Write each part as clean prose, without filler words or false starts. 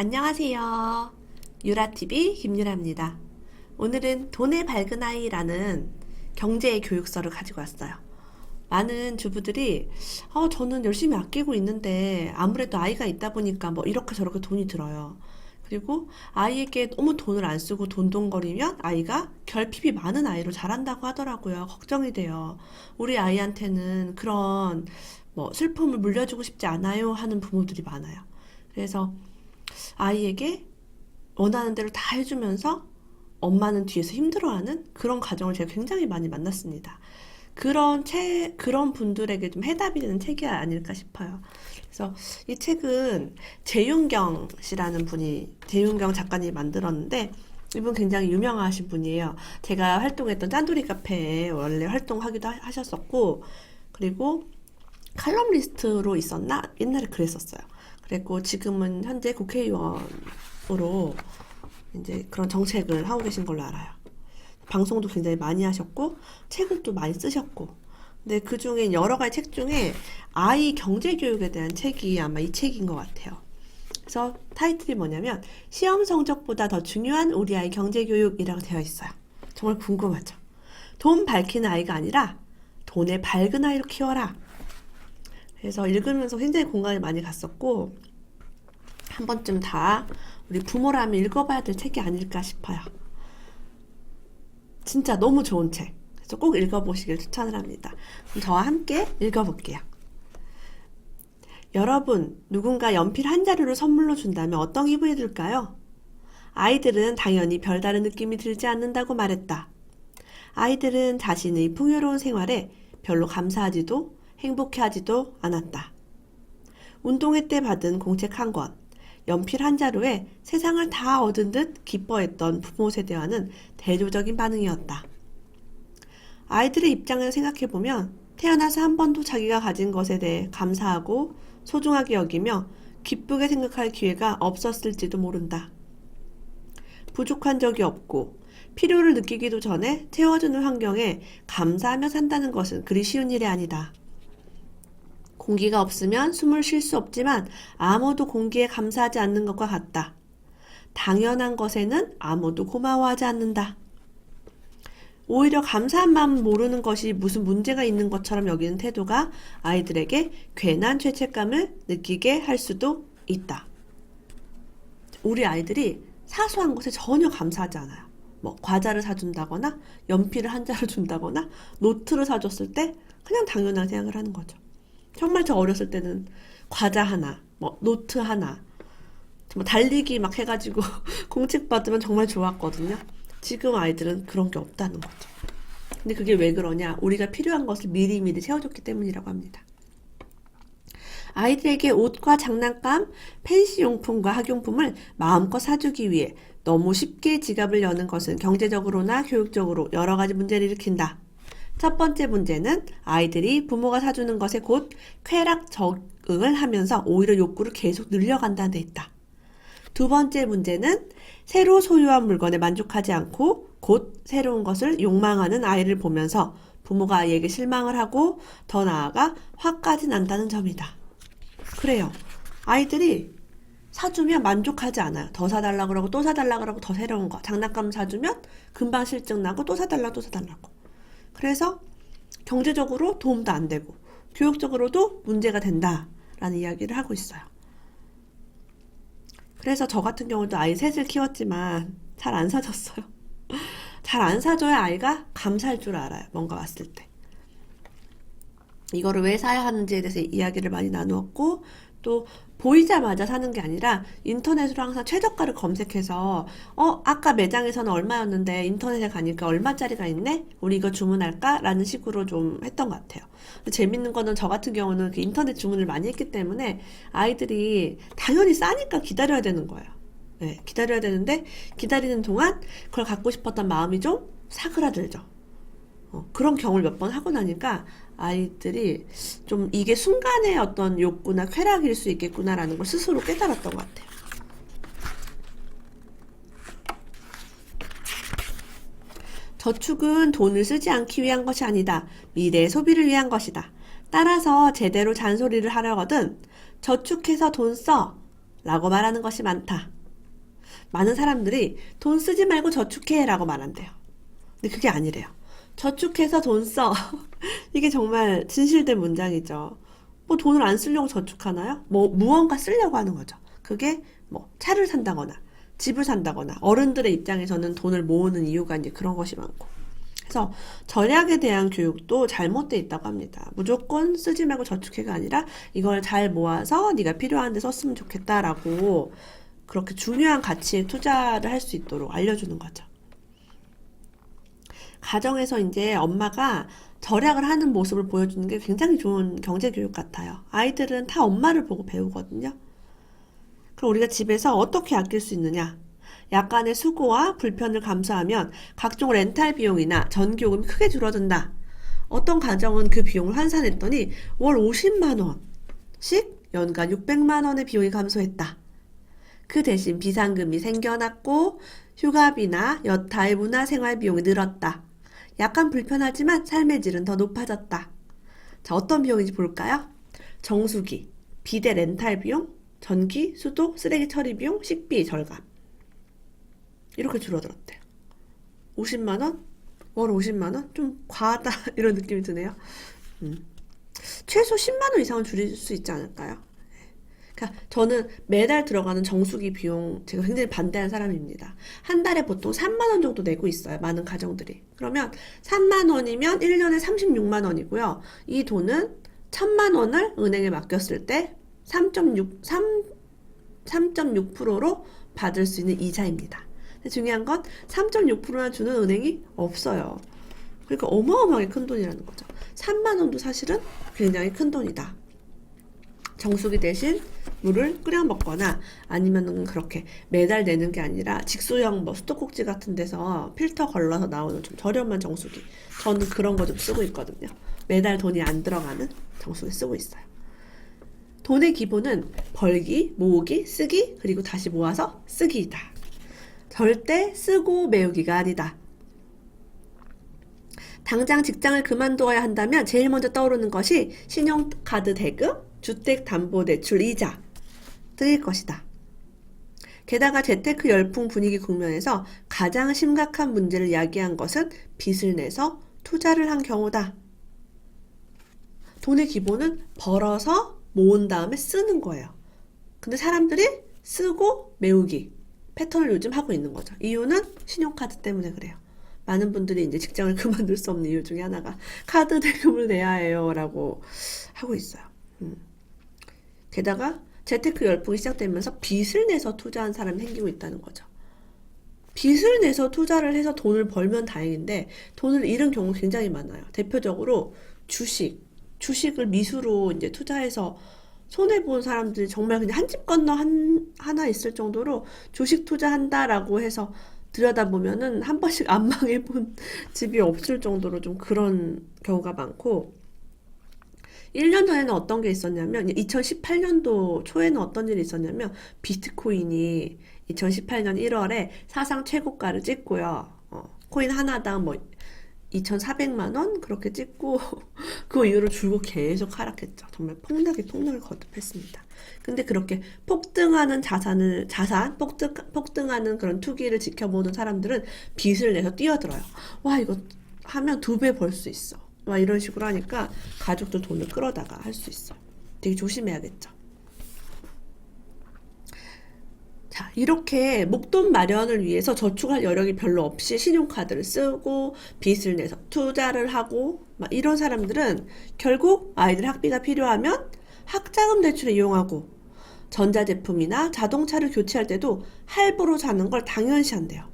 안녕하세요. 유라TV 김유라입니다. 오늘은 돈의 밝은 아이라는 경제 교육서를 가지고 왔어요. 많은 주부들이 저는 열심히 아끼고 있는데 아무래도 아이가 있다 보니까 뭐 이렇게 저렇게 돈이 들어요. 그리고 아이에게 너무 돈을 안 쓰고 돈돈거리면 아이가 결핍이 많은 아이로 자란다고 하더라고요. 걱정이 돼요. 우리 아이한테는 그런 뭐 슬픔을 물려주고 싶지 않아요 하는 부모들이 많아요. 그래서 아이에게 원하는 대로 다 해주면서 엄마는 뒤에서 힘들어하는 그런 가정을 제가 굉장히 많이 만났습니다. 그런 분들에게 좀 해답이 되는 책이 아닐까 싶어요. 그래서 이 책은 재윤경 씨라는 분이, 재윤경 작가님이 만들었는데, 이분 굉장히 유명하신 분이에요. 제가 활동했던 짠돌이 카페에 원래 활동하기도 하셨었고, 그리고 칼럼니스트로 있었나? 옛날에 그랬었어요. 그랬고 지금은 현재 국회의원으로 이제 그런 정책을 하고 계신 걸로 알아요. 방송도 굉장히 많이 하셨고 책을 또 많이 쓰셨고, 근데 그 중에 여러 가지 책 중에 아이 경제 교육에 대한 책이 아마 이 책인 것 같아요. 그래서 타이틀이 뭐냐면 시험 성적보다 더 중요한 우리 아이 경제 교육이라고 되어 있어요. 정말 궁금하죠? 돈 밝히는 아이가 아니라 돈의 밝은 아이로 키워라. 그래서 읽으면서 굉장히 공감이 많이 갔었고, 한 번쯤 다 우리 부모라면 읽어봐야 될 책이 아닐까 싶어요. 진짜 너무 좋은 책. 그래서 꼭 읽어보시길 추천을 합니다. 그럼 저와 함께 읽어볼게요. 여러분, 누군가 연필 한 자루를 선물로 준다면 어떤 기분이 들까요? 아이들은 당연히 별다른 느낌이 들지 않는다고 말했다. 아이들은 자신의 풍요로운 생활에 별로 감사하지도 행복해하지도 않았다. 운동회 때 받은 공책 한 권, 연필 한 자루에 세상을 다 얻은 듯 기뻐했던 부모 세대와는 대조적인 반응이었다. 아이들의 입장에서 생각해보면 태어나서 한 번도 자기가 가진 것에 대해 감사하고 소중하게 여기며 기쁘게 생각할 기회가 없었을지도 모른다. 부족한 적이 없고 필요를 느끼기도 전에 채워주는 환경에 감사하며 산다는 것은 그리 쉬운 일이 아니다. 공기가 없으면 숨을 쉴 수 없지만 아무도 공기에 감사하지 않는 것과 같다. 당연한 것에는 아무도 고마워하지 않는다. 오히려 감사한 마음 모르는 것이 무슨 문제가 있는 것처럼 여기는 태도가 아이들에게 괜한 죄책감을 느끼게 할 수도 있다. 우리 아이들이 사소한 것에 전혀 감사하지 않아요. 뭐 과자를 사준다거나 연필을 한 자루 준다거나 노트를 사줬을 때 그냥 당연한 생각을 하는 거죠. 정말 저 어렸을 때는 과자 하나, 뭐 노트 하나, 정말 달리기 막 해가지고 공책 받으면 정말 좋았거든요. 지금 아이들은 그런 게 없다는 거죠. 근데 그게 왜 그러냐? 우리가 필요한 것을 미리미리 채워줬기 때문이라고 합니다. 아이들에게 옷과 장난감, 펜시용품과 학용품을 마음껏 사주기 위해 너무 쉽게 지갑을 여는 것은 경제적으로나 교육적으로 여러 가지 문제를 일으킨다. 첫 번째 문제는 아이들이 부모가 사주는 것에 곧 쾌락 적응을 하면서 오히려 욕구를 계속 늘려간다는 데 있다. 두 번째 문제는 새로 소유한 물건에 만족하지 않고 곧 새로운 것을 욕망하는 아이를 보면서 부모가 아이에게 실망을 하고 더 나아가 화까지 난다는 점이다. 그래요. 아이들이 사주면 만족하지 않아요. 더 사달라 그러고 또 사달라 그러고 더 새로운 거. 장난감 사주면 금방 실증 나고 또 사달라 또 사달라고. 그래서 경제적으로 도움도 안 되고 교육적으로도 문제가 된다라는 이야기를 하고 있어요. 그래서 저 같은 경우도 아이 셋을 키웠지만 잘 안 사줬어요. 잘 안 사줘야 아이가 감사할 줄 알아요. 뭔가 왔을 때. 이거를 왜 사야 하는지에 대해서 이야기를 많이 나누었고, 또 보이자마자 사는 게 아니라 인터넷으로 항상 최저가를 검색해서 아까 매장에서는 얼마였는데 인터넷에 가니까 얼마짜리가 있네? 우리 이거 주문할까? 라는 식으로 좀 했던 것 같아요. 근데 재밌는 거는 저 같은 경우는 그 인터넷 주문을 많이 했기 때문에 아이들이 당연히 싸니까 기다려야 되는 거예요. 네, 기다려야 되는데 기다리는 동안 그걸 갖고 싶었던 마음이 좀 사그라들죠. 그런 경험을 몇 번 하고 나니까 아이들이 좀 이게 순간의 어떤 욕구나 쾌락일 수 있겠구나라는 걸 스스로 깨달았던 것 같아요. 저축은 돈을 쓰지 않기 위한 것이 아니다. 미래의 소비를 위한 것이다. 따라서 제대로 잔소리를 하려거든 저축해서 돈 써. 라고 말하는 것이 많다. 많은 사람들이 돈 쓰지 말고 저축해 라고 말한대요. 근데 그게 아니래요. 저축해서 돈 써. 이게 정말 진실된 문장이죠. 뭐 돈을 안 쓰려고 저축하나요? 뭐 무언가 쓰려고 하는 거죠. 그게 뭐 차를 산다거나 집을 산다거나 어른들의 입장에서는 돈을 모으는 이유가 이제 그런 것이 많고. 그래서 절약에 대한 교육도 잘못돼 있다고 합니다. 무조건 쓰지 말고 저축해가 아니라 이걸 잘 모아서 네가 필요한 데 썼으면 좋겠다라고 그렇게 중요한 가치에 투자를 할 수 있도록 알려주는 거죠. 가정에서 이제 엄마가 절약을 하는 모습을 보여주는 게 굉장히 좋은 경제 교육 같아요. 아이들은 다 엄마를 보고 배우거든요. 그럼 우리가 집에서 어떻게 아낄 수 있느냐? 약간의 수고와 불편을 감수하면 각종 렌탈 비용이나 전기요금이 크게 줄어든다. 어떤 가정은 그 비용을 환산했더니 월 50만 원씩 연간 600만 원의 비용이 감소했다. 그 대신 비상금이 생겨났고 휴가비나 여타의 문화생활 비용이 늘었다. 약간 불편하지만 삶의 질은 더 높아졌다. 자, 어떤 비용인지 볼까요? 정수기, 비데 렌탈 비용, 전기, 수도, 쓰레기 처리 비용, 식비 절감. 이렇게 줄어들었대요. 50만 원? 월 50만 원? 좀 과하다 이런 느낌이 드네요. 최소 10만 원 이상은 줄일 수 있지 않을까요? 그러니까 저는 매달 들어가는 정수기 비용 제가 굉장히 반대하는 사람입니다. 한 달에 보통 3만 원 정도 내고 있어요. 많은 가정들이. 그러면 3만 원이면 1년에 36만 원이고요. 이 돈은 1,000만 원을 은행에 맡겼을 때 3.6%로 받을 수 있는 이자입니다. 근데 중요한 건 3.6%나 주는 은행이 없어요. 그러니까 어마어마하게 큰 돈이라는 거죠. 3만 원도 사실은 굉장히 큰 돈이다. 정수기 대신 물을 끓여 먹거나 아니면은 그렇게 매달 내는 게 아니라 직수형 뭐 수도꼭지 같은 데서 필터 걸러서 나오는 좀 저렴한 정수기. 저는 그런 거 좀 쓰고 있거든요. 매달 돈이 안 들어가는 정수기 쓰고 있어요. 돈의 기본은 벌기, 모으기, 쓰기, 그리고 다시 모아서 쓰기이다. 절대 쓰고 메우기가 아니다. 당장 직장을 그만둬야 한다면 제일 먼저 떠오르는 것이 신용카드 대금, 주택담보대출 이자 등일 것이다. 게다가 재테크 열풍 분위기 국면에서 가장 심각한 문제를 야기한 것은 빚을 내서 투자를 한 경우다. 돈의 기본은 벌어서 모은 다음에 쓰는 거예요. 근데 사람들이 쓰고 메우기 패턴을 요즘 하고 있는 거죠. 이유는 신용카드 때문에 그래요. 많은 분들이 이제 직장을 그만둘 수 없는 이유 중에 하나가 카드 대금을 내야 해요 라고 하고 있어요. 게다가 재테크 열풍이 시작되면서 빚을 내서 투자한 사람이 생기고 있다는 거죠. 빚을 내서 투자를 해서 돈을 벌면 다행인데 돈을 잃은 경우 굉장히 많아요. 대표적으로 주식을 미수로 이제 투자해서 손해본 사람들이 정말 그냥 한 집 건너 하나 있을 정도로 주식 투자한다라고 해서 들여다보면은 한 번씩 안 망해본 집이 없을 정도로 좀 그런 경우가 많고 1년 전에는 어떤 게 있었냐면 2018년도 초에는 어떤 일이 있었냐면 비트코인이 2018년 1월에 사상 최고가를 찍고요. 코인 하나당 뭐 2,400만 원 그렇게 찍고 그 이후로 줄곧 계속 하락했죠. 정말 폭락을 거듭했습니다. 근데 그렇게 폭등하는 폭등하는 그런 투기를 지켜보는 사람들은 빚을 내서 뛰어들어요. 와, 이거 하면 2배 벌 수 있어. 막 이런 식으로 하니까 가족도 돈을 끌어다가 할 수 있어요. 되게 조심해야겠죠. 자, 이렇게 목돈 마련을 위해서 저축할 여력이 별로 없이 신용카드를 쓰고 빚을 내서 투자를 하고 막 이런 사람들은 결국 아이들 학비가 필요하면 학자금 대출을 이용하고 전자제품이나 자동차를 교체할 때도 할부로 사는 걸 당연시한대요.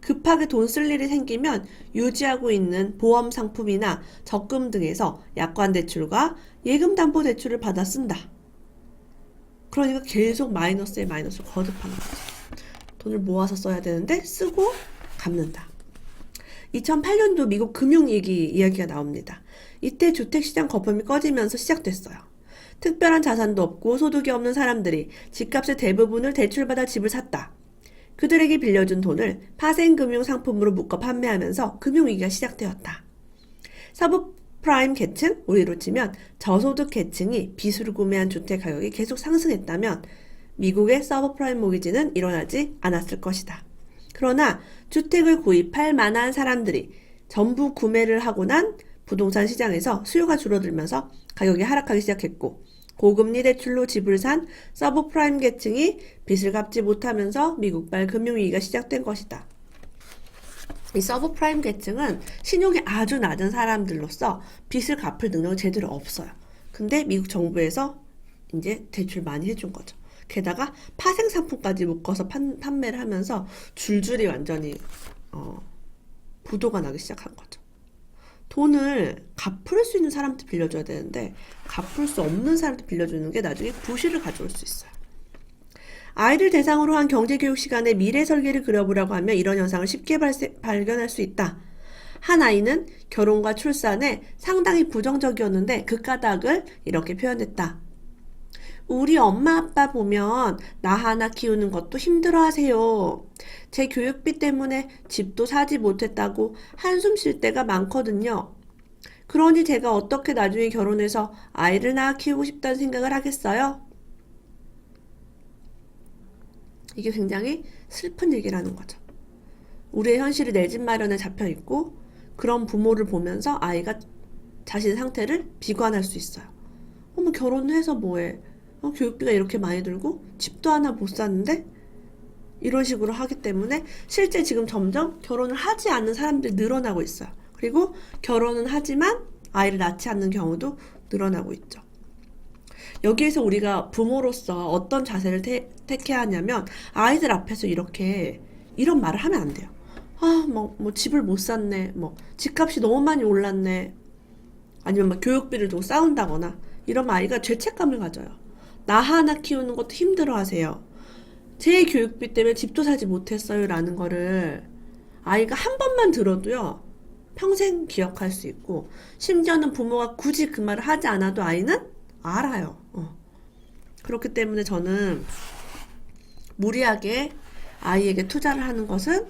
급하게 돈 쓸 일이 생기면 유지하고 있는 보험 상품이나 적금 등에서 약관대출과 예금담보대출을 받아 쓴다. 그러니까 계속 마이너스에 마이너스를 거듭하는 거죠. 돈을 모아서 써야 되는데 쓰고 갚는다. 2008년도 미국 금융위기 이야기가 나옵니다. 이때 주택시장 거품이 꺼지면서 시작됐어요. 특별한 자산도 없고 소득이 없는 사람들이 집값의 대부분을 대출받아 집을 샀다. 그들에게 빌려준 돈을 파생금융 상품으로 묶어 판매하면서 금융위기가 시작되었다. 서브프라임 계층, 우리로 치면 저소득 계층이 빚으로 구매한 주택 가격이 계속 상승했다면 미국의 서브프라임 모기지는 일어나지 않았을 것이다. 그러나 주택을 구입할 만한 사람들이 전부 구매를 하고 난 부동산 시장에서 수요가 줄어들면서 가격이 하락하기 시작했고, 고금리 대출로 집을 산 서브프라임 계층이 빚을 갚지 못하면서 미국발 금융위기가 시작된 것이다. 이 서브프라임 계층은 신용이 아주 낮은 사람들로서 빚을 갚을 능력이 제대로 없어요. 근데 미국 정부에서 이제 대출 많이 해준 거죠. 게다가 파생 상품까지 묶어서 판매를 하면서 줄줄이 완전히 부도가 나기 시작한 거죠. 돈을 갚을 수 있는 사람한테 빌려줘야 되는데 갚을 수 없는 사람한테 빌려주는 게 나중에 부실을 가져올 수 있어요. 아이를 대상으로 한 경제교육 시간에 미래 설계를 그려보려고 하면 이런 현상을 쉽게 발견할 수 있다. 한 아이는 결혼과 출산에 상당히 부정적이었는데 그 까닭을 이렇게 표현했다. 우리 엄마 아빠 보면 나 하나 키우는 것도 힘들어 하세요. 제 교육비 때문에 집도 사지 못했다고 한숨 쉴 때가 많거든요. 그러니 제가 어떻게 나중에 결혼해서 아이를 낳아 키우고 싶다는 생각을 하겠어요? 이게 굉장히 슬픈 얘기라는 거죠. 우리의 현실이 내 집 마련에 잡혀 있고 그런 부모를 보면서 아이가 자신의 상태를 비관할 수 있어요. 어머, 결혼해서 뭐해? 교육비가 이렇게 많이 들고 집도 하나 못 샀는데? 이런 식으로 하기 때문에 실제 지금 점점 결혼을 하지 않는 사람들이 늘어나고 있어요. 그리고 결혼은 하지만 아이를 낳지 않는 경우도 늘어나고 있죠. 여기에서 우리가 부모로서 어떤 자세를 택해야 하냐면 아이들 앞에서 이런 말을 하면 안 돼요. 뭐 집을 못 샀네, 집값이 너무 많이 올랐네, 아니면 교육비를 두고 싸운다거나 이러면 아이가 죄책감을 가져요. 나 하나 키우는 것도 힘들어 하세요. 제 교육비 때문에 집도 사지 못했어요 라는 거를 아이가 한 번만 들어도요, 평생 기억할 수 있고, 심지어는 부모가 굳이 그 말을 하지 않아도 아이는 알아요. 그렇기 때문에 저는 무리하게 아이에게 투자를 하는 것은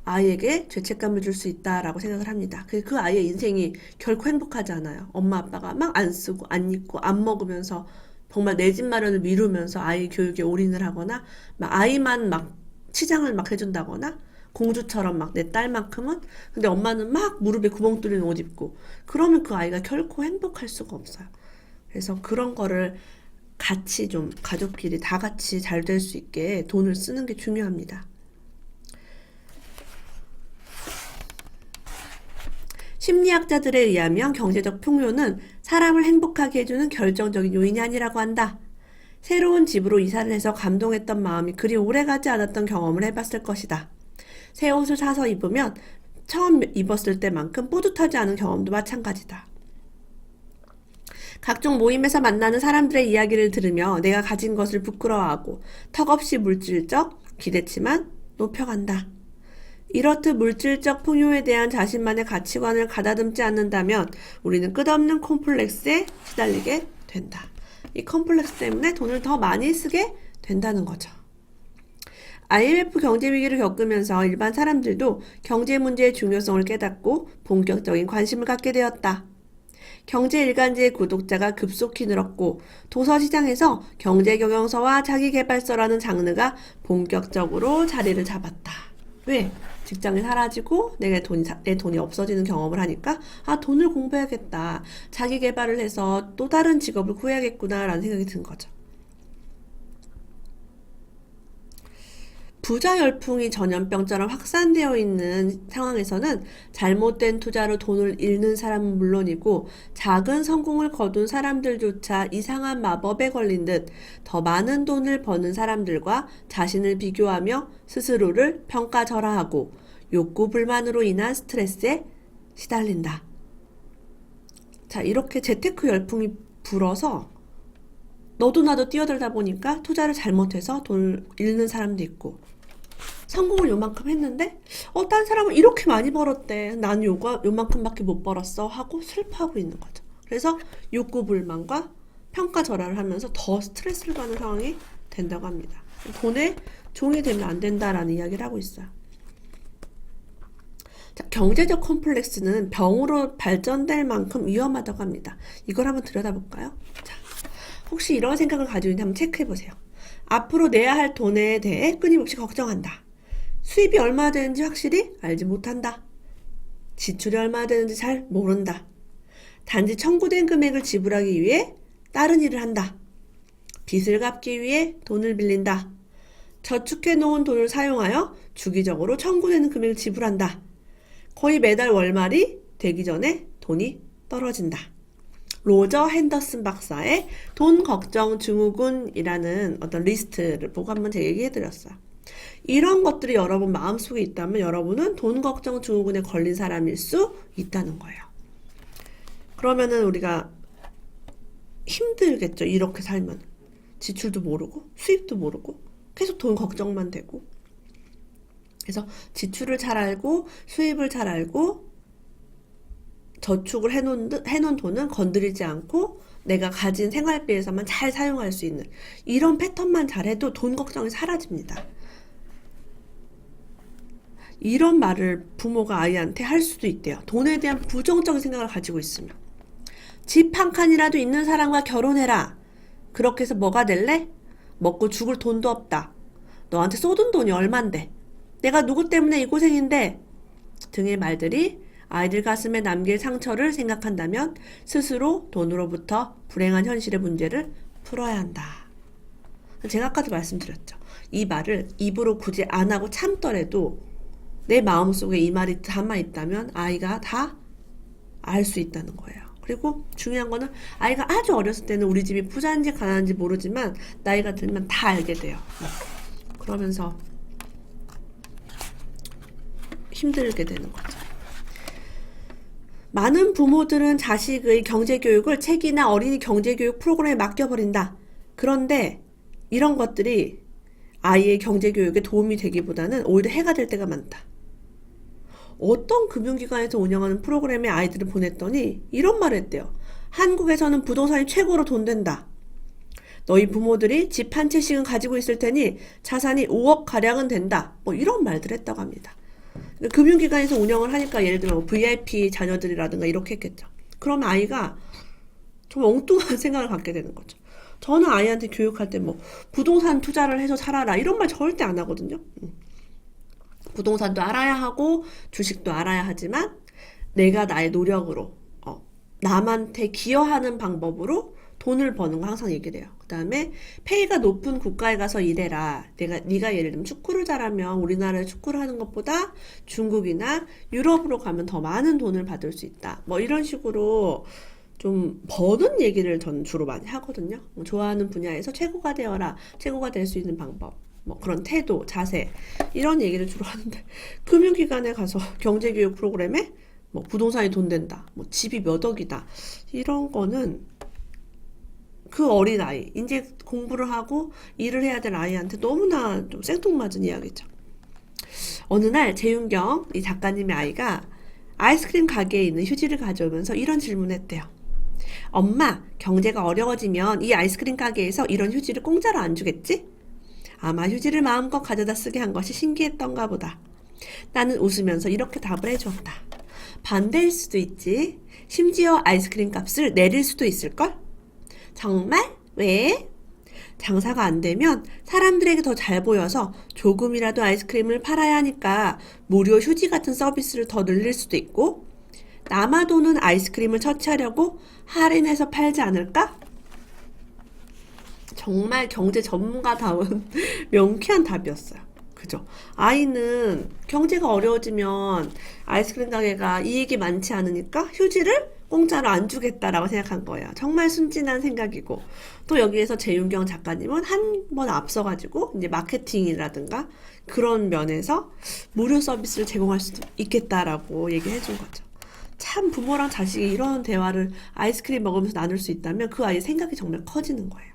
아이에게 죄책감을 줄 수 있다라고 생각을 합니다. 그 아이의 인생이 결코 행복하지 않아요. 엄마 아빠가 막 안 쓰고 안 입고 안 먹으면서 정말 내 집 마련을 미루면서 아이 교육에 올인을 하거나 막 아이만 막 치장을 막 해준다거나 공주처럼 막 내 딸만큼은, 근데 엄마는 막 무릎에 구멍 뚫린 옷 입고, 그러면 그 아이가 결코 행복할 수가 없어요. 그래서 그런 거를 같이 좀 가족끼리 다 같이 잘 될 수 있게 돈을 쓰는 게 중요합니다. 심리학자들에 의하면 경제적 풍요는 사람을 행복하게 해주는 결정적인 요인이 아니라고 한다. 새로운 집으로 이사를 해서 감동했던 마음이 그리 오래가지 않았던 경험을 해봤을 것이다. 새 옷을 사서 입으면 처음 입었을 때만큼 뿌듯하지 않은 경험도 마찬가지다. 각종 모임에서 만나는 사람들의 이야기를 들으며 내가 가진 것을 부끄러워하고 턱없이 물질적 기대치만 높여간다. 이렇듯 물질적 풍요에 대한 자신만의 가치관을 가다듬지 않는다면 우리는 끝없는 콤플렉스에 시달리게 된다. 이 콤플렉스 때문에 돈을 더 많이 쓰게 된다는 거죠. IMF 경제위기를 겪으면서 일반 사람들도 경제 문제의 중요성을 깨닫고 본격적인 관심을 갖게 되었다. 경제일간지의 구독자가 급속히 늘었고 도서시장에서 경제경영서와 자기계발서라는 장르가 본격적으로 자리를 잡았다. 왜? 직장이 사라지고 내 돈이 없어지는 경험을 하니까 돈을 공부해야겠다, 자기 개발을 해서 또 다른 직업을 구해야겠구나 라는 생각이 든 거죠. 부자 열풍이 전염병처럼 확산되어 있는 상황에서는 잘못된 투자로 돈을 잃는 사람은 물론이고 작은 성공을 거둔 사람들조차 이상한 마법에 걸린 듯 더 많은 돈을 버는 사람들과 자신을 비교하며 스스로를 평가절하하고 욕구 불만으로 인한 스트레스에 시달린다. 자, 이렇게 재테크 열풍이 불어서 너도 나도 뛰어들다 보니까 투자를 잘못해서 돈을 잃는 사람도 있고, 성공을 요만큼 했는데 딴 사람은 이렇게 많이 벌었대, 나는 요만큼밖에 못 벌었어 하고 슬퍼하고 있는 거죠. 그래서 욕구 불만과 평가절하를 하면서 더 스트레스를 받는 상황이 된다고 합니다. 돈의 종이 되면 안 된다라는 이야기를 하고 있어요. 자, 경제적 콤플렉스는 병으로 발전될 만큼 위험하다고 합니다. 이걸 한번 들여다볼까요? 자, 혹시 이런 생각을 가지고 있는지 한번 체크해보세요. 앞으로 내야 할 돈에 대해 끊임없이 걱정한다. 수입이 얼마나 되는지 확실히 알지 못한다. 지출이 얼마나 되는지 잘 모른다. 단지 청구된 금액을 지불하기 위해 다른 일을 한다. 빚을 갚기 위해 돈을 빌린다. 저축해 놓은 돈을 사용하여 주기적으로 청구되는 금액을 지불한다. 거의 매달 월말이 되기 전에 돈이 떨어진다. 로저 핸더슨 박사의 돈 걱정 증후군이라는 어떤 리스트를 보고 한번 제가 얘기해드렸어요. 이런 것들이 여러분 마음속에 있다면 여러분은 돈 걱정 증후군에 걸린 사람일 수 있다는 거예요. 그러면은 우리가 힘들겠죠. 이렇게 살면. 지출도 모르고 수입도 모르고 계속 돈 걱정만 되고. 그래서 지출을 잘 알고 수입을 잘 알고 저축을 해놓은 돈은 건드리지 않고 내가 가진 생활비에서만 잘 사용할 수 있는 이런 패턴만 잘해도 돈 걱정이 사라집니다. 이런 말을 부모가 아이한테 할 수도 있대요. 돈에 대한 부정적인 생각을 가지고 있으면. 집 한 칸이라도 있는 사람과 결혼해라. 그렇게 해서 뭐가 될래? 먹고 죽을 돈도 없다. 너한테 쏟은 돈이 얼만데. 내가 누구 때문에 이 고생인데. 등의 말들이 아이들 가슴에 남길 상처를 생각한다면 스스로 돈으로부터 불행한 현실의 문제를 풀어야 한다. 제가 아까도 말씀드렸죠. 이 말을 입으로 굳이 안 하고 참더라도 내 마음속에 이 말이 담아있다면 아이가 다 알 수 있다는 거예요. 그리고 중요한 거는 아이가 아주 어렸을 때는 우리 집이 부자인지 가난한지 모르지만 나이가 들면 다 알게 돼요. 그러면서 힘들게 되는 거죠. 많은 부모들은 자식의 경제교육을 책이나 어린이 경제교육 프로그램에 맡겨버린다. 그런데 이런 것들이 아이의 경제교육에 도움이 되기보다는 오히려 해가 될 때가 많다. 어떤 금융기관에서 운영하는 프로그램에 아이들을 보냈더니 이런 말을 했대요. 한국에서는 부동산이 최고로 돈 된다. 너희 부모들이 집 한 채씩은 가지고 있을 테니 자산이 5억 가량은 된다. 뭐 이런 말들을 했다고 합니다. 금융기관에서 운영을 하니까 예를 들면 VIP 자녀들이라든가 이렇게 했겠죠. 그러면 아이가 좀 엉뚱한 생각을 갖게 되는 거죠. 저는 아이한테 교육할 때 뭐 부동산 투자를 해서 살아라 이런 말 절대 안 하거든요. 부동산도 알아야 하고 주식도 알아야 하지만 내가 나의 노력으로 남한테 기여하는 방법으로 돈을 버는 거 항상 얘기를 해요. 그 다음에 페이가 높은 국가에 가서 일해라. 네가 예를 들면 축구를 잘하면 우리나라에 축구를 하는 것보다 중국이나 유럽으로 가면 더 많은 돈을 받을 수 있다. 뭐 이런 식으로 좀 버는 얘기를 전 주로 많이 하거든요. 좋아하는 분야에서 최고가 되어라. 최고가 될 수 있는 방법. 뭐 그런 태도, 자세 이런 얘기를 주로 하는데 금융기관에 가서 경제교육 프로그램에 뭐 부동산이 돈 된다. 뭐 집이 몇 억이다. 이런 거는 그 어린 아이, 이제 공부를 하고 일을 해야 될 아이한테 너무나 좀 생뚱맞은 이야기죠. 어느 날 재윤경 이 작가님의 아이가 아이스크림 가게에 있는 휴지를 가져오면서 이런 질문을 했대요. 엄마, 경제가 어려워지면 이 아이스크림 가게에서 이런 휴지를 공짜로 안 주겠지? 아마 휴지를 마음껏 가져다 쓰게 한 것이 신기했던가 보다. 나는 웃으면서 이렇게 답을 해주었다. 반대일 수도 있지. 심지어 아이스크림 값을 내릴 수도 있을걸? 정말? 왜? 장사가 안 되면 사람들에게 더 잘 보여서 조금이라도 아이스크림을 팔아야 하니까 무료 휴지 같은 서비스를 더 늘릴 수도 있고 남아도는 아이스크림을 처치하려고 할인해서 팔지 않을까? 정말 경제 전문가다운 명쾌한 답이었어요. 그죠? 아이는 경제가 어려워지면 아이스크림 가게가 이익이 많지 않으니까 휴지를 공짜로 안 주겠다라고 생각한 거예요. 정말 순진한 생각이고 또 여기에서 재윤경 작가님은 한 번 앞서가지고 이제 마케팅이라든가 그런 면에서 무료 서비스를 제공할 수도 있겠다라고 얘기해 준 거죠. 참 부모랑 자식이 이런 대화를 아이스크림 먹으면서 나눌 수 있다면 그 아이의 생각이 정말 커지는 거예요.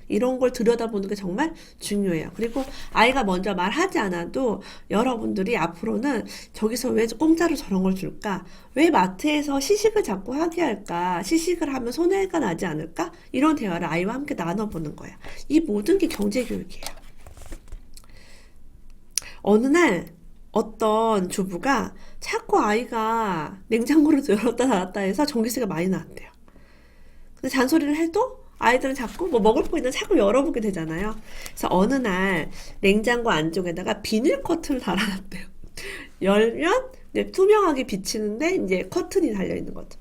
이런 걸 들여다보는 게 정말 중요해요. 그리고 아이가 먼저 말하지 않아도 여러분들이 앞으로는 저기서 왜 공짜로 저런 걸 줄까? 왜 마트에서 시식을 자꾸 하게 할까? 시식을 하면 손해가 나지 않을까? 이런 대화를 아이와 함께 나눠보는 거예요. 이 모든 게 경제교육이에요. 어느 날 어떤 주부가 자꾸 아이가 냉장고를 열었다 닫았다 해서 전기세가 많이 나왔대요. 근데 잔소리를 해도 아이들은 자꾸 뭐 먹을 거 있나 자꾸 열어보게 되잖아요. 그래서 어느 날 냉장고 안쪽에다가 비닐 커튼을 달아놨대요. 열면 이제 투명하게 비치는데 이제 커튼이 달려있는 거죠.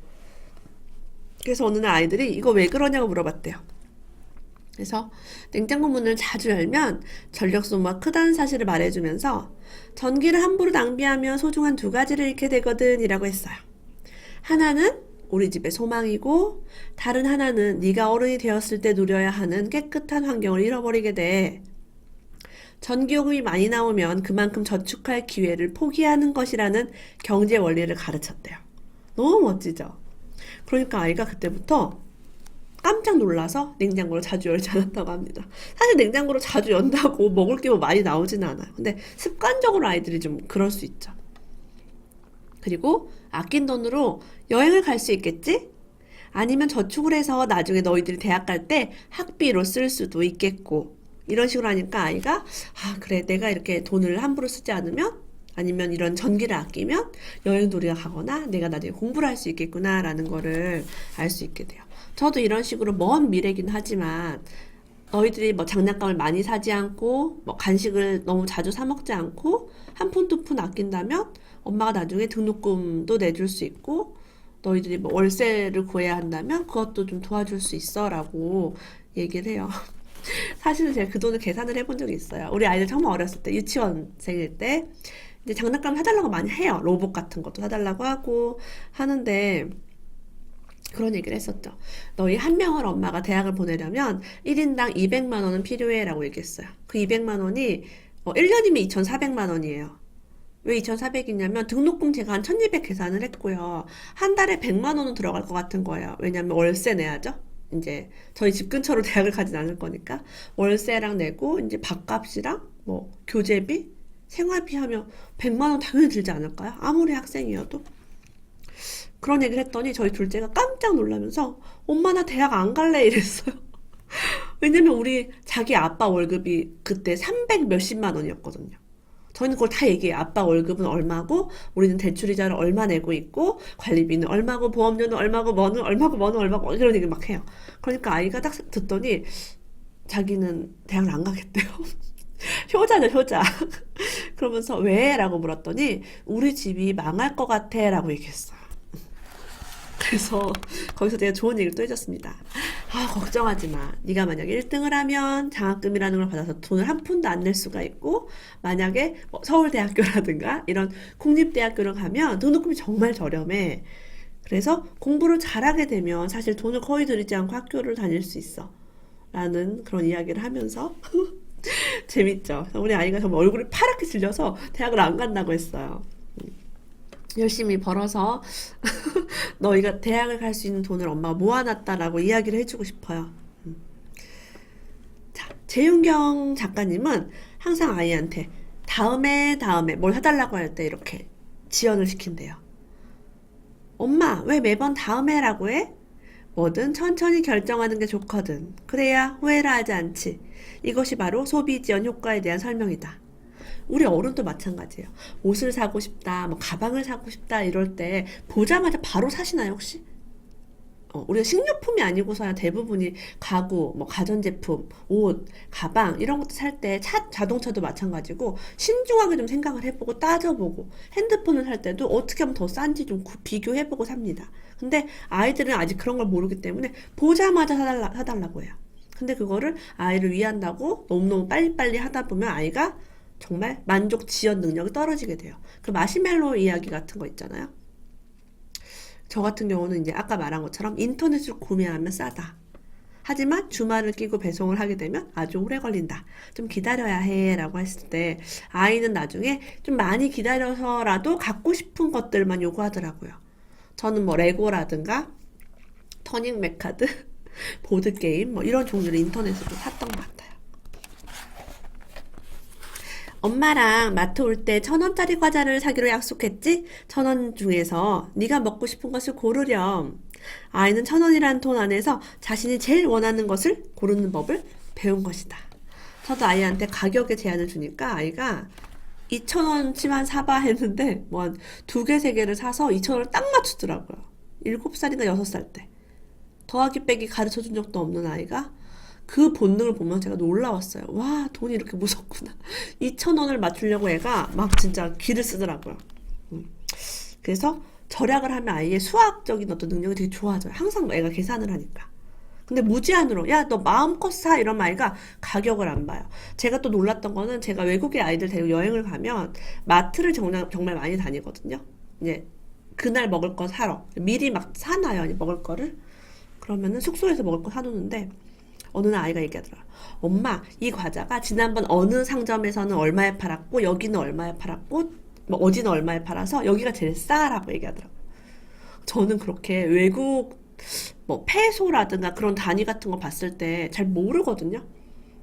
그래서 어느 날 아이들이 이거 왜 그러냐고 물어봤대요. 그래서 냉장고 문을 자주 열면 전력 소모가 크다는 사실을 말해주면서 전기를 함부로 낭비하면 소중한 두 가지를 잃게 되거든 이라고 했어요. 하나는 우리 집의 소망이고 다른 하나는 네가 어른이 되었을 때 누려야 하는 깨끗한 환경을 잃어버리게 돼. 전기요금이 많이 나오면 그만큼 저축할 기회를 포기하는 것이라는 경제 원리를 가르쳤대요. 너무 멋지죠? 그러니까 아이가 그때부터 깜짝 놀라서 냉장고를 자주 열지 않았다고 합니다. 사실 냉장고를 자주 연다고 먹을 게 뭐 많이 나오지는 않아요. 근데 습관적으로 아이들이 좀 그럴 수 있죠. 그리고 아낀 돈으로 여행을 갈 수 있겠지? 아니면 저축을 해서 나중에 너희들이 대학 갈 때 학비로 쓸 수도 있겠고 이런 식으로 하니까 아이가 그래 내가 이렇게 돈을 함부로 쓰지 않으면 아니면 이런 전기를 아끼면 여행도 우리가 가거나 내가 나중에 공부를 할 수 있겠구나 라는 거를 알 수 있게 돼요. 저도 이런 식으로 먼 미래긴 하지만 너희들이 뭐 장난감을 많이 사지 않고 뭐 간식을 너무 자주 사 먹지 않고 한 푼 두 푼 아낀다면 엄마가 나중에 등록금도 내줄 수 있고 너희들이 뭐 월세를 구해야 한다면 그것도 좀 도와줄 수 있어 라고 얘기를 해요. 사실은 제가 그 돈을 계산을 해본 적이 있어요. 우리 아이들 정말 어렸을 때 유치원생일 때 이제 장난감 사달라고 많이 해요. 로봇 같은 것도 사달라고 하고 하는데 그런 얘기를 했었죠. 너희 한 명을 엄마가 대학을 보내려면 1인당 200만 원은 필요해 라고 얘기했어요. 그 200만 원이 1년이면 2,400만 원이에요. 왜 2,400이냐면 등록금 제가 한 1,200 계산을 했고요. 한 달에 100만 원은 들어갈 것 같은 거예요. 왜냐면 월세 내야죠. 이제 저희 집 근처로 대학을 가진 않을 거니까 월세랑 내고 이제 밥값이랑 뭐 교재비, 생활비 하면 100만 원 당연히 들지 않을까요? 아무리 학생이어도. 그런 얘기를 했더니 저희 둘째가 깜짝 놀라면서 엄마 나 대학 안 갈래 이랬어요. 왜냐면 우리 자기 아빠 월급이 그때 300 몇십만 원이었거든요. 저희는 그걸 다 얘기해요. 아빠 월급은 얼마고 우리는 대출이자를 얼마 내고 있고 관리비는 얼마고 보험료는 얼마고 뭐는 얼마고 이런 얘기 막 해요. 그러니까 아이가 딱 듣더니 자기는 대학을 안 가겠대요. 효자죠 효자. 그러면서 왜? 라고 물었더니 우리 집이 망할 것 같아 라고 얘기했어요. 그래서 거기서 제가 좋은 얘기를 또 해줬습니다. 걱정하지 마. 네가 만약에 1등을 하면 장학금이라는 걸 받아서 돈을 한 푼도 안 낼 수가 있고 만약에 뭐 서울대학교라든가 이런 국립대학교를 가면 등록금이 정말 저렴해. 그래서 공부를 잘하게 되면 사실 돈을 거의 들이지 않고 학교를 다닐 수 있어. 라는 그런 이야기를 하면서 재밌죠. 우리 아이가 정말 얼굴이 파랗게 질려서 대학을 안 간다고 했어요. 열심히 벌어서 너희가 대학을 갈 수 있는 돈을 엄마가 모아놨다라고 이야기를 해주고 싶어요. 자, 재윤경 작가님은 항상 아이한테 다음에 뭘 사달라고 할 때 이렇게 지연을 시킨대요. 엄마, 왜 매번 다음에라고 해? 뭐든 천천히 결정하는 게 좋거든. 그래야 후회를 하지 않지. 이것이 바로 소비 지연 효과에 대한 설명이다. 우리 어른도 마찬가지예요. 옷을 사고 싶다, 뭐 가방을 사고 싶다 이럴 때 보자마자 바로 사시나요 혹시? 우리가 식료품이 아니고서야 대부분이 가구, 뭐 가전제품, 옷, 가방 이런 것도 살 때 자동차도 마찬가지고 신중하게 좀 생각을 해보고 따져보고 핸드폰을 살 때도 어떻게 하면 더 싼지 좀 비교해보고 삽니다. 근데 아이들은 아직 그런 걸 모르기 때문에 보자마자 사달라고 해요. 근데 그거를 아이를 위한다고 너무너무 빨리빨리 하다 보면 아이가 정말 만족 지연 능력이 떨어지게 돼요. 그 마시멜로 이야기 같은 거 있잖아요. 저 같은 경우는 이제 아까 말한 것처럼 인터넷으로 구매하면 싸다. 하지만 주말을 끼고 배송을 하게 되면 아주 오래 걸린다. 좀 기다려야 해 라고 했을 때 아이는 나중에 좀 많이 기다려서라도 갖고 싶은 것들만 요구하더라고요. 저는 뭐 레고라든가 터닝 메카드, 보드게임 뭐 이런 종류를 인터넷으로 샀던 것 같아요. 엄마랑 마트 올 때 1,000원짜리 과자를 사기로 약속했지? 1,000원 중에서 네가 먹고 싶은 것을 고르렴. 아이는 1,000원이라는 돈 안에서 자신이 제일 원하는 것을 고르는 법을 배운 것이다. 저도 아이한테 가격의 제한을 주니까 아이가 2,000원치만 사봐 했는데 뭐 한 2개, 3개를 사서 2,000원을 딱 맞추더라고요. 7살인가 6살 때. 더하기 빼기 가르쳐 준 적도 없는 아이가 그 본능을 보면 제가 놀라웠어요. 와, 돈이 이렇게 무섭구나. 2,000원을 맞추려고 애가 막 진짜 기를 쓰더라고요. 그래서 절약을 하면 아이의 수학적인 어떤 능력이 되게 좋아져요. 항상 애가 계산을 하니까. 근데 무제한으로 야 너 마음껏 사 이런 아이가 가격을 안 봐요. 제가 또 놀랐던 거는 제가 외국에 아이들 데리고 여행을 가면 마트를 정말 많이 다니거든요. 이제 그날 먹을 거 사러 미리 막 사놔요. 먹을 거를. 그러면은 숙소에서 먹을 거 사놓는데 어느 날 아이가 얘기하더라. 엄마, 이 과자가 지난번 어느 상점에서는 얼마에 팔았고 여기는 얼마에 팔았고 뭐 어디는 얼마에 팔아서 여기가 제일 싸라고 얘기하더라고요. 저는 그렇게 외국 뭐 페소라든가 그런 단위 같은 거 봤을 때 잘 모르거든요.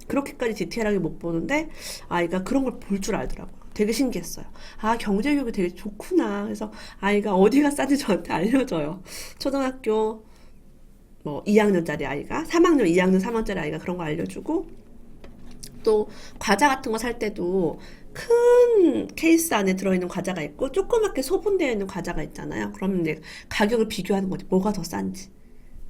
그렇게까지 디테일하게 못 보는데 아이가 그런 걸 볼 줄 알더라고요. 되게 신기했어요. 아, 경제교육이 되게 좋구나. 그래서 아이가 어디가 싼지 저한테 알려줘요. 초등학교 뭐 2학년짜리 아이가 3학년, 2학년, 3학년짜리 아이가 그런 거 알려주고 또 과자 같은 거 살 때도 큰 케이스 안에 들어있는 과자가 있고 조그맣게 소분되어 있는 과자가 있잖아요. 그러면 이제 가격을 비교하는 거지. 뭐가 더 싼지.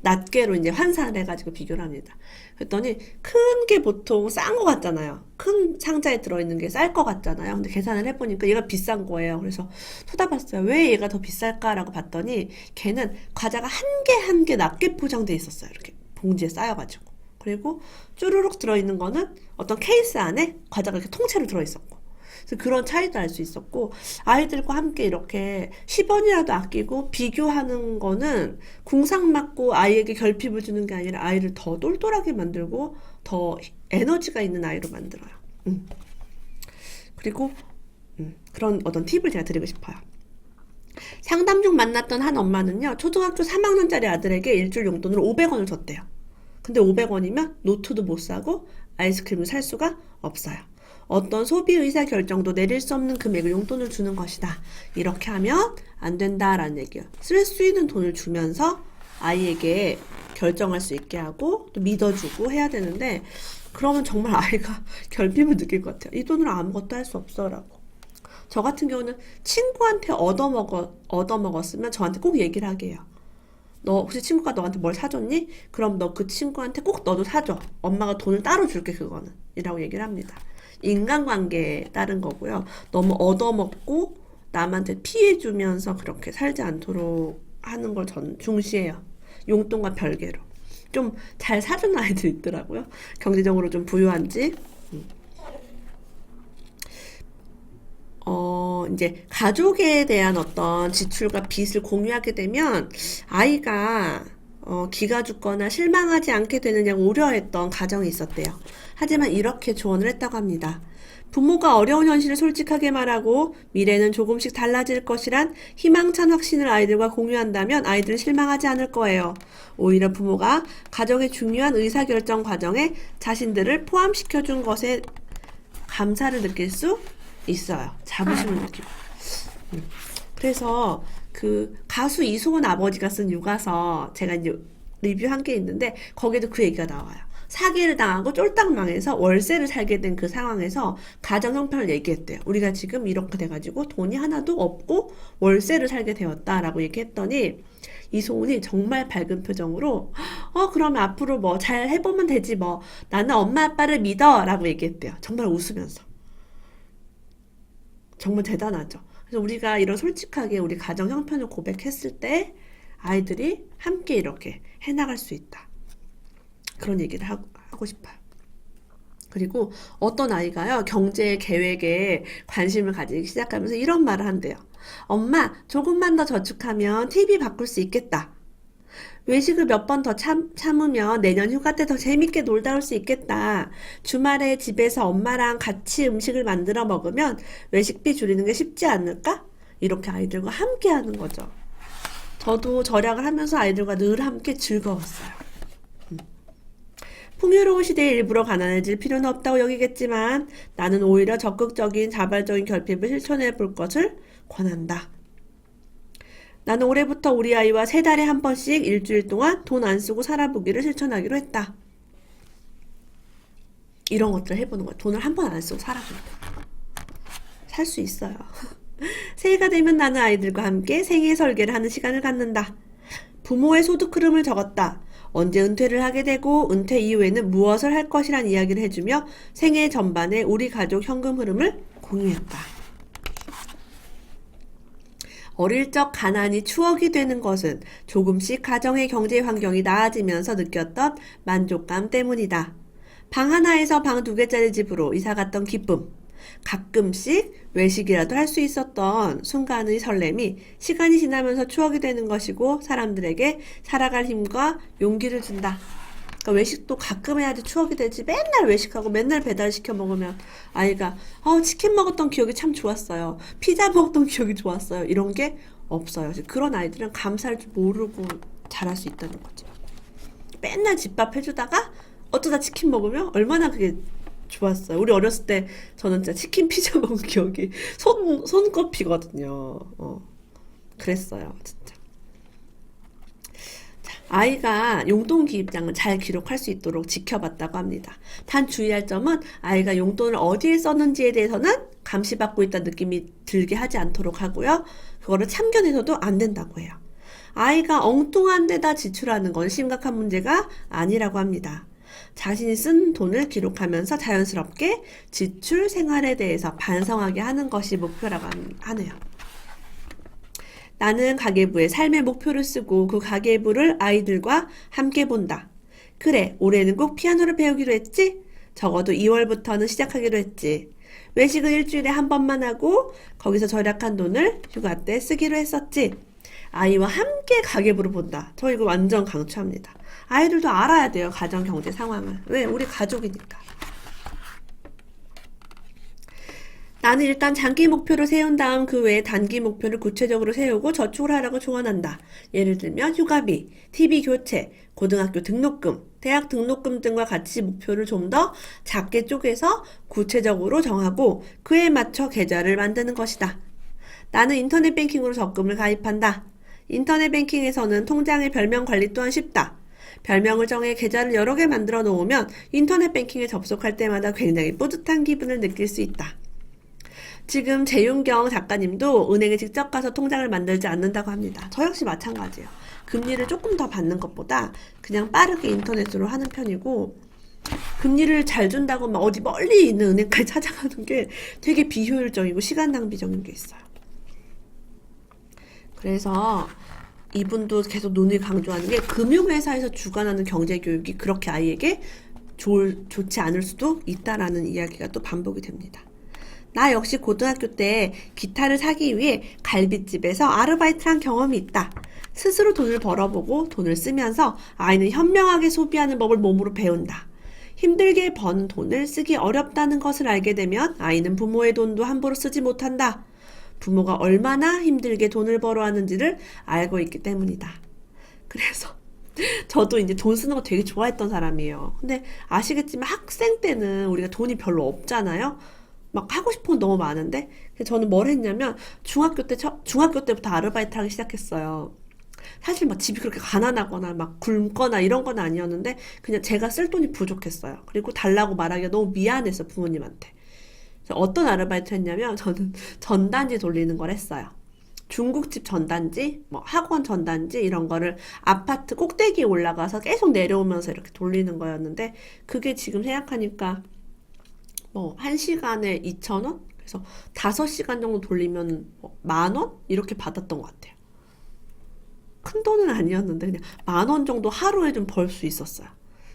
낱개로 이제 환산을 해가지고 비교를 합니다. 그랬더니 큰 게 보통 싼 거 같잖아요. 큰 상자에 들어있는 게 쌀 거 같잖아요. 근데 계산을 해보니까 얘가 비싼 거예요. 그래서 쳐다봤어요. 왜 얘가 더 비쌀까라고 봤더니 걔는 과자가 한 개 한 개 낱개 포장돼 있었어요. 이렇게 봉지에 쌓여가지고. 그리고 쭈루룩 들어있는 거는 어떤 케이스 안에 과자가 이렇게 통째로 들어있었고. 그래서 그런 차이도 알 수 있었고 아이들과 함께 이렇게 10원이라도 아끼고 비교하는 거는 궁상 맞고 아이에게 결핍을 주는 게 아니라 아이를 더 똘똘하게 만들고 더 에너지가 있는 아이로 만들어요. 그리고 그런 어떤 팁을 제가 드리고 싶어요. 상담 중 만났던 한 엄마는요, 초등학교 3학년짜리 아들에게 일주일 용돈으로 500원을 줬대요. 근데 500원이면 노트도 못 사고 아이스크림을 살 수가 없어요. 어떤 소비 의사 결정도 내릴 수 없는 금액의 용돈을 주는 것이다. 이렇게 하면 안 된다라는 얘기예요. 쓸 수 있는 돈을 주면서 아이에게 결정할 수 있게 하고 또 믿어주고 해야 되는데 그러면 정말 아이가 결핍을 느낄 것 같아요. 이 돈으로 아무것도 할 수 없어라고. 저 같은 경우는 친구한테 얻어먹었으면 저한테 꼭 얘기를 하게 해요. 너 혹시 친구가 너한테 뭘 사줬니? 그럼 너 그 친구한테 꼭 너도 사줘. 엄마가 돈을 따로 줄게 그거는. 이라고 얘기를 합니다. 인간관계에 따른 거고요. 너무 얻어먹고 남한테 피해주면서 그렇게 살지 않도록 하는 걸 전 중시해요. 용돈과 별개로. 좀 잘 사주는 아이들 있더라고요. 경제적으로 좀 부유한지. 이제 가족에 대한 어떤 지출과 빚을 공유하게 되면 아이가 기가 죽거나 실망하지 않게 되느냐고 우려했던 가정이 있었대요. 하지만 이렇게 조언을 했다고 합니다. 부모가 어려운 현실을 솔직하게 말하고 미래는 조금씩 달라질 것이란 희망찬 확신을 아이들과 공유한다면 아이들은 실망하지 않을 거예요. 오히려 부모가 가정의 중요한 의사결정 과정에 자신들을 포함시켜준 것에 감사를 느낄 수 있어요. 자부심을 느끼고. 그래서 그 가수 이소은 아버지가 쓴 육아서 제가 이제 리뷰한 게 있는데 거기에도 그 얘기가 나와요. 사기를 당하고 쫄딱 망해서 월세를 살게 된 그 상황에서 가정 형편을 얘기했대요. 우리가 지금 이렇게 돼가지고 돈이 하나도 없고 월세를 살게 되었다라고 얘기했더니 이소은이 정말 밝은 표정으로 그러면 앞으로 뭐 잘 해보면 되지 뭐 나는 엄마 아빠를 믿어 라고 얘기했대요. 정말 웃으면서. 정말 대단하죠. 그래서 우리가 이런 솔직하게 우리 가정 형편을 고백했을 때 아이들이 함께 이렇게 해나갈 수 있다. 그런 얘기를 하고 싶어요. 그리고 어떤 아이가요, 경제 계획에 관심을 가지기 시작하면서 이런 말을 한대요. 엄마, 조금만 더 저축하면 TV 바꿀 수 있겠다. 외식을 몇 번 더 참으면 내년 휴가 때 더 재밌게 놀다 올 수 있겠다. 주말에 집에서 엄마랑 같이 음식을 만들어 먹으면 외식비 줄이는 게 쉽지 않을까? 이렇게 아이들과 함께 하는 거죠. 저도 절약을 하면서 아이들과 늘 함께 즐거웠어요. 풍요로운 시대에 일부러 가난해질 필요는 없다고 여기겠지만 나는 오히려 적극적인 자발적인 결핍을 실천해 볼 것을 권한다. 나는 올해부터 우리 아이와 3달에 한 번씩 일주일 동안 돈 안 쓰고 살아보기를 실천하기로 했다. 이런 것들 해보는 거야. 돈을 한 번 안 쓰고 살아보는 거야. 살 수 있어요. 새해가 되면 나는 아이들과 함께 생애 설계를 하는 시간을 갖는다. 부모의 소득 흐름을 적었다. 언제 은퇴를 하게 되고 은퇴 이후에는 무엇을 할 것이란 이야기를 해주며 생애 전반의 우리 가족 현금 흐름을 공유했다. 어릴 적 가난이 추억이 되는 것은 조금씩 가정의 경제 환경이 나아지면서 느꼈던 만족감 때문이다. 방 하나에서 방 2개짜리 집으로 이사 갔던 기쁨, 가끔씩 외식이라도 할 수 있었던 순간의 설렘이 시간이 지나면서 추억이 되는 것이고 사람들에게 살아갈 힘과 용기를 준다. 그러니까 외식도 가끔 해야지 추억이 되지. 맨날 외식하고 맨날 배달시켜 먹으면 아이가 치킨 먹었던 기억이 참 좋았어요. 피자 먹었던 기억이 좋았어요. 이런 게 없어요. 그런 아이들은 감사할 줄 모르고 자랄 수 있다는 거죠. 맨날 집밥 해주다가 어쩌다 치킨 먹으면 얼마나 그게 좋았어요. 우리 어렸을 때 저는 진짜 치킨 피자 먹은 기억이 손꼽히거든요. 그랬어요. 진짜. 아이가 용돈 기입장을 잘 기록할 수 있도록 지켜봤다고 합니다. 단 주의할 점은 아이가 용돈을 어디에 썼는지에 대해서는 감시받고 있다는 느낌이 들게 하지 않도록 하고요. 그거를 참견해서도 안 된다고 해요. 아이가 엉뚱한 데다 지출하는 건 심각한 문제가 아니라고 합니다. 자신이 쓴 돈을 기록하면서 자연스럽게 지출 생활에 대해서 반성하게 하는 것이 목표라고 하네요. 나는 가계부에 삶의 목표를 쓰고 그 가계부를 아이들과 함께 본다. 그래, 올해는 꼭 피아노를 배우기로 했지? 적어도 2월부터는 시작하기로 했지. 외식은 일주일에 한 번만 하고 거기서 절약한 돈을 휴가 때 쓰기로 했었지. 아이와 함께 가계부를 본다. 저 이거 완전 강추합니다. 아이들도 알아야 돼요. 가정 경제 상황을. 왜? 우리 가족이니까. 나는 일단 장기 목표를 세운 다음 그 외에 단기 목표를 구체적으로 세우고 저축을 하라고 조언한다. 예를 들면 휴가비, TV 교체, 고등학교 등록금, 대학 등록금 등과 같이 목표를 좀 더 작게 쪼개서 구체적으로 정하고 그에 맞춰 계좌를 만드는 것이다. 나는 인터넷 뱅킹으로 적금을 가입한다. 인터넷 뱅킹에서는 통장의 별명 관리 또한 쉽다. 별명을 정해 계좌를 여러 개 만들어 놓으면 인터넷 뱅킹에 접속할 때마다 굉장히 뿌듯한 기분을 느낄 수 있다. 지금 재윤경 작가님도 은행에 직접 가서 통장을 만들지 않는다고 합니다. 저 역시 마찬가지예요. 금리를 조금 더 받는 것보다 그냥 빠르게 인터넷으로 하는 편이고 금리를 잘 준다고 막 어디 멀리 있는 은행까지 찾아가는 게 되게 비효율적이고 시간 낭비적인 게 있어요. 그래서 이분도 계속 논의를 강조하는 게 금융회사에서 주관하는 경제교육이 그렇게 아이에게 좋지 않을 수도 있다라는 이야기가 또 반복이 됩니다. 나 역시 고등학교 때 기타를 사기 위해 갈빗집에서 아르바이트를 한 경험이 있다. 스스로 돈을 벌어보고 돈을 쓰면서 아이는 현명하게 소비하는 법을 몸으로 배운다. 힘들게 번 돈을 쓰기 어렵다는 것을 알게 되면 아이는 부모의 돈도 함부로 쓰지 못한다. 부모가 얼마나 힘들게 돈을 벌어하는지를 알고 있기 때문이다. 그래서 저도 이제 돈 쓰는 거 되게 좋아했던 사람이에요. 근데 아시겠지만 학생 때는 우리가 돈이 별로 없잖아요. 막 하고 싶은 건 너무 많은데 저는 뭘 했냐면 중학교 때부터 아르바이트 하기 시작했어요. 사실 막 집이 그렇게 가난하거나 막 굶거나 이런 건 아니었는데 그냥 제가 쓸 돈이 부족했어요. 그리고 달라고 말하기가 너무 미안해서 부모님한테. 어떤 아르바이트 했냐면 저는 전단지 돌리는 걸 했어요. 중국집 전단지, 뭐 학원 전단지 이런 거를 아파트 꼭대기에 올라가서 계속 내려오면서 이렇게 돌리는 거였는데 그게 지금 생각하니까 뭐 1시간에 2,000원? 그래서 5시간 정도 돌리면 뭐 10,000원? 이렇게 받았던 것 같아요. 큰 돈은 아니었는데 그냥 10,000원 정도 하루에 좀 벌 수 있었어요.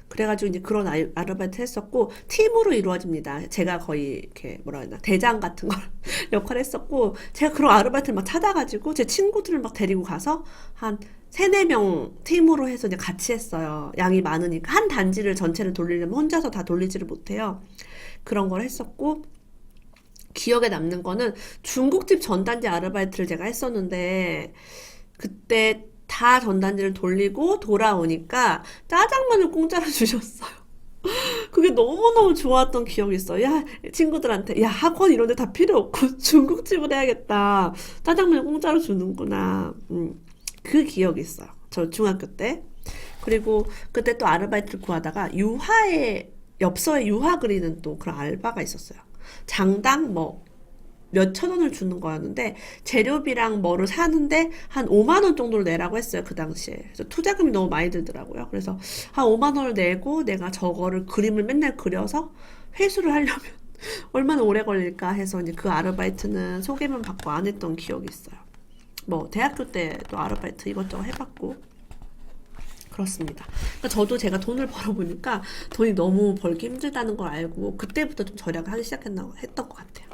그래가지고 이제 그런 아르바이트 했었고 팀으로 이루어집니다. 제가 거의 이렇게 뭐라 해야 되나 대장 같은 걸 역할을 했었고 제가 그런 아르바이트를 막 찾아가지고 제 친구들을 막 데리고 가서 한 3-4명 팀으로 해서 이제 같이 했어요. 양이 많으니까 한 단지를 전체를 돌리려면 혼자서 다 돌리지를 못해요. 그런 걸 했었고 기억에 남는 거는 중국집 전단지 아르바이트를 제가 했었는데 그때 다 전단지를 돌리고 돌아오니까 짜장면을 공짜로 주셨어요. 그게 너무너무 좋았던 기억이 있어요. 야, 친구들한테 야 학원 이런 데 다 필요 없고 중국집을 해야겠다. 짜장면을 공짜로 주는구나. 그 기억이 있어요. 저 중학교 때. 그리고 그때 또 아르바이트를 구하다가 엽서에 유화 그리는 또 그런 알바가 있었어요. 장당 뭐 몇천 원을 주는 거였는데 재료비랑 뭐를 사는데 한 5만 원 정도를 내라고 했어요, 그 당시에. 그래서 투자금이 너무 많이 들더라고요. 그래서 한 5만 원을 내고 내가 저거를 그림을 맨날 그려서 회수를 하려면 얼마나 오래 걸릴까 해서 이제 그 아르바이트는 소개만 받고 안 했던 기억이 있어요. 뭐 대학교 때도 아르바이트 이것저것 해봤고 그렇습니다. 그러니까 저도 제가 돈을 벌어보니까 돈이 너무 벌기 힘들다는 걸 알고 그때부터 좀 절약을 하기 했던 것 같아요.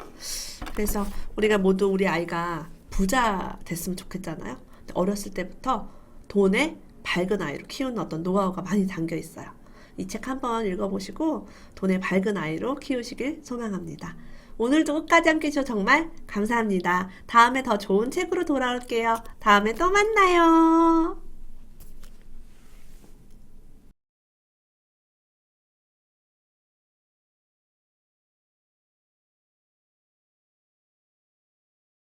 그래서 우리가 모두 우리 아이가 부자 됐으면 좋겠잖아요. 어렸을 때부터 돈에 밝은 아이로 키우는 어떤 노하우가 많이 담겨 있어요. 이 책 한번 읽어보시고 돈에 밝은 아이로 키우시길 소망합니다. 오늘도 끝까지 함께 해주셔서 정말 감사합니다. 다음에 더 좋은 책으로 돌아올게요. 다음에 또 만나요.